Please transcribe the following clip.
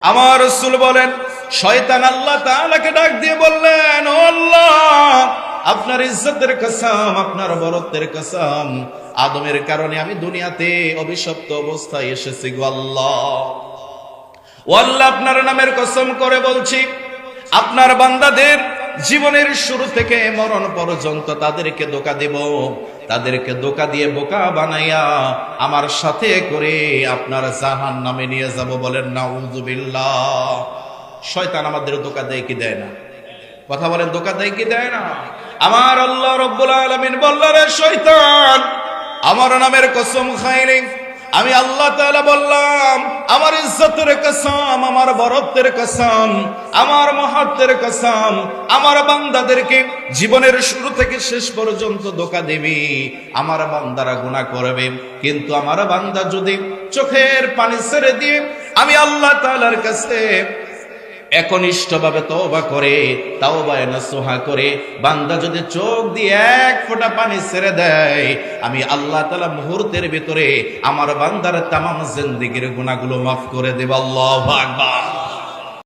আমার রাসূল বলেন, শয়তান আল্লাহ তাআলাকে ডাক দিয়ে বললেন, ও আল্লাহ, আপনার ইজ্জতের কসম, আপনার বরত্বের কসম, আদমের কারণে আমি দুনিয়াতে অভিশপ্ত অবস্থায় এসেছি গো আল্লাহ। ও আল্লাহ, আপনার নামের কসম করে বলছি, আপনার বান্দাদের জীবনের শুরু থেকে মরণ পর্যন্ত তাদেরকে ধোঁকা দেব, তাদেরকে ধোঁকা দিয়ে বোকা বানাইয়া আমার সাথে করে আপনার জাহান্নামে নিয়ে যাব। বলেন নাউযুবিল্লাহ। শয়তান আমাদের ধোঁকা দেয় কি দেয় না? কথা বলেন, ধোঁকা দেয় কি দেয় না? আমার আল্লাহ রাব্বুল আলামিন বললেন, রে শয়তান, আমার নামের কসম খাইনি। আমি আল্লাহ তাআলা বললাম, আমার ইজ্জতের কসম, আমার বরত্বের কসম, আমার মহত্বের কসম, আমার বান্দাদেরকে জীবনের শুরু থেকে শেষ পর্যন্ত ধোঁকা দিবি। আমার বান্দারা গুনাহ করবে, কিন্তু আমার বান্দা যদি চোখের পানি ছেড়ে দিয়ে আমি আল্লাহ তাআলার কাছে একনিষ্ঠভাবে তওবা করে, তাওবায়ে নসুহা করে, বান্দা যদি চোখ দিয়ে এক ফোঁটা পানি ছেড়ে দেয়, আমি আল্লাহ তাআলা মুহূর্তের ভিতরে আমার বান্দার তামাম জিন্দেগীর গুনাহগুলো মাফ করে দেব। আল্লাহু আকবার।